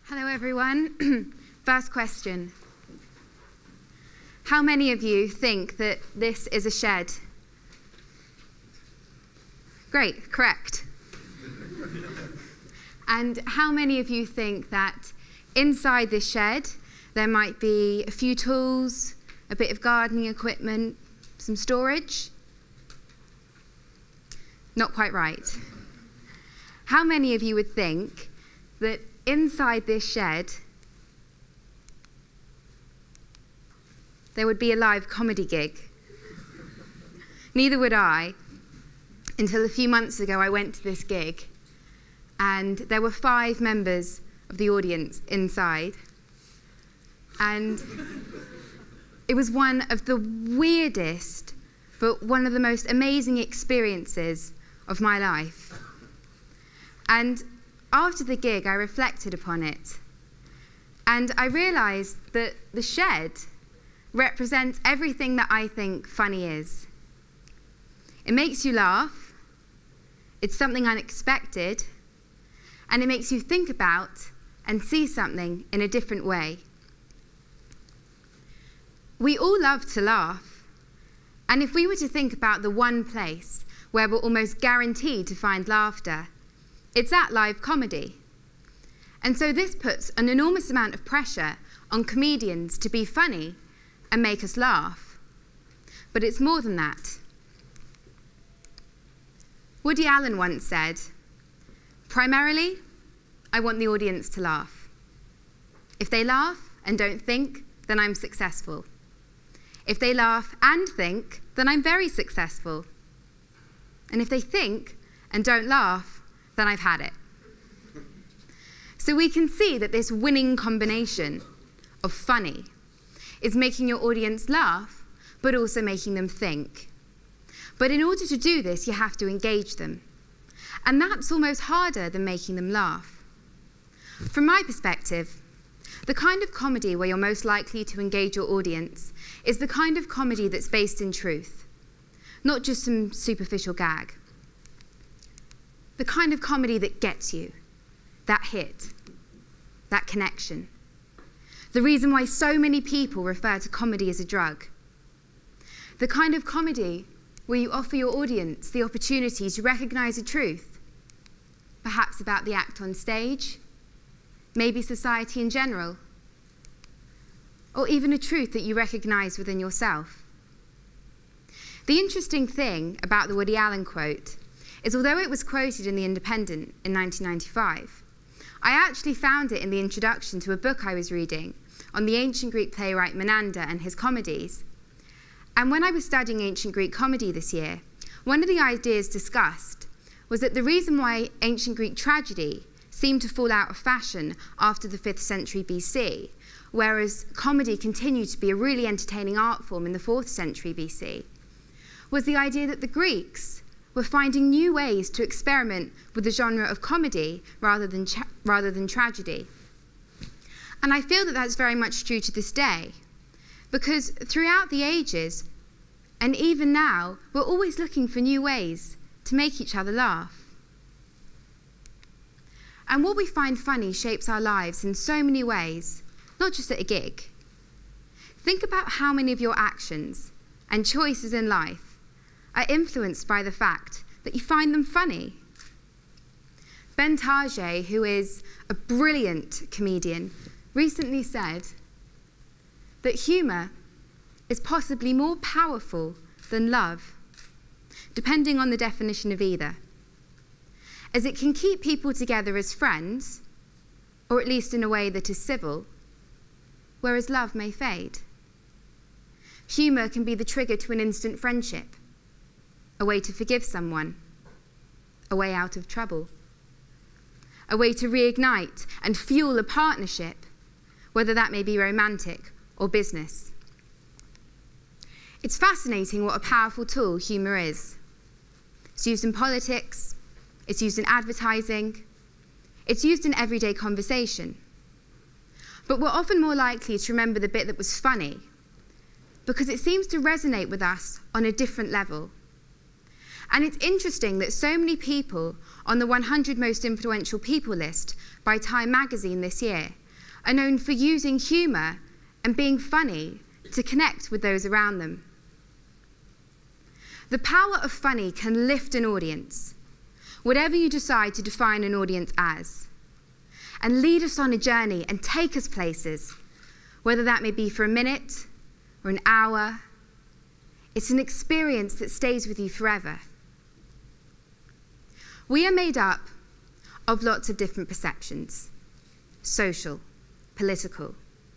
Hello, everyone. First question. How many of you think that this is a shed? Great, correct. And how many of you think that inside this shed there might be a few tools, a bit of gardening equipment, some storage? Not quite right. How many of you would think that inside this shed there would be a live comedy gig? Neither would I, until a few months ago I went to this gig and there were 5 members of the audience inside, and it was one of the weirdest but one of the most amazing experiences of my life. And after the gig I reflected upon it, and I realized that the shed represents everything that I think funny is. It makes you laugh, it's something unexpected, and it makes you think about and see something in a different way. We all love to laugh, and if we were to think about the one place where we're almost guaranteed to find laughter, it's at live comedy. And so this puts an enormous amount of pressure on comedians to be funny and make us laugh. But it's more than that. Woody Allen once said, "Primarily, I want the audience to laugh. If they laugh and don't think, then I'm successful. If they laugh and think, then I'm very successful. And if they think and don't laugh, then I've had it." So we can see that this winning combination of funny is making your audience laugh, but also making them think. But in order to do this, you have to engage them. And that's almost harder than making them laugh. From my perspective, the kind of comedy where you're most likely to engage your audience is the kind of comedy that's based in truth, not just some superficial gag. The kind of comedy that gets you, that hit, that connection. The reason why so many people refer to comedy as a drug. The kind of comedy where you offer your audience the opportunity to recognize a truth, perhaps about the act on stage, maybe society in general, or even a truth that you recognize within yourself. The interesting thing about the Woody Allen quote is although it was quoted in The Independent in 1995, I actually found it in the introduction to a book I was reading on the ancient Greek playwright Menander and his comedies. And when I was studying ancient Greek comedy this year, one of the ideas discussed was that the reason why ancient Greek tragedy seemed to fall out of fashion after the 5th century BC, whereas comedy continued to be a really entertaining art form in the 4th century BC, was the idea that the Greeks were finding new ways to experiment with the genre of comedy rather than tragedy. And I feel that that's very much true to this day, because throughout the ages, and even now, we're always looking for new ways to make each other laugh. And what we find funny shapes our lives in so many ways, not just at a gig. Think about how many of your actions and choices in life are influenced by the fact that you find them funny. Ben Target, who is a brilliant comedian, recently said that humour is possibly more powerful than love, depending on the definition of either, as it can keep people together as friends, or at least in a way that is civil, whereas love may fade. Humour can be the trigger to an instant friendship, a way to forgive someone, a way out of trouble, a way to reignite and fuel a partnership, whether that may be romantic or business. It's fascinating what a powerful tool humour is. It's used in politics, it's used in advertising, it's used in everyday conversation. But we're often more likely to remember the bit that was funny because it seems to resonate with us on a different level. And it's interesting that so many people on the 100 most influential people list by Time magazine this year are known for using humour and being funny to connect with those around them. The power of funny can lift an audience, whatever you decide to define an audience as, and lead us on a journey and take us places, whether that may be for a minute or an hour. It's an experience that stays with you forever. We are made up of lots of different perceptions: social, political,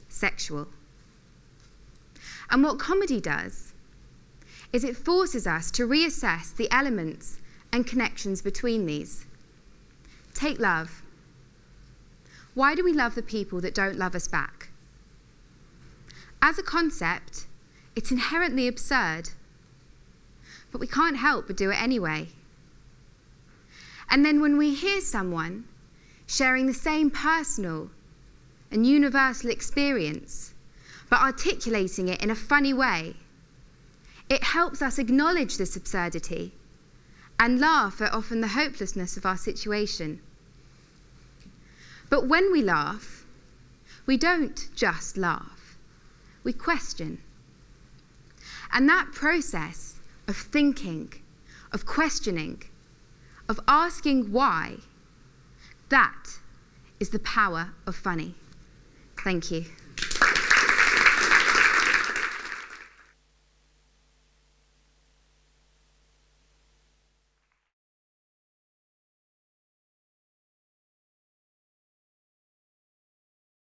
sexual. And what comedy does is it forces us to reassess the elements and connections between these. Take love. Why do we love the people that don't love us back? As a concept, it's inherently absurd, but we can't help but do it anyway. And then when we hear someone sharing the same personal and universal experience, but articulating it in a funny way, it helps us acknowledge this absurdity and laugh at often the hopelessness of our situation. But when we laugh, we don't just laugh, we question. And that process of thinking, of questioning, of asking why, that is the power of funny. Thank you.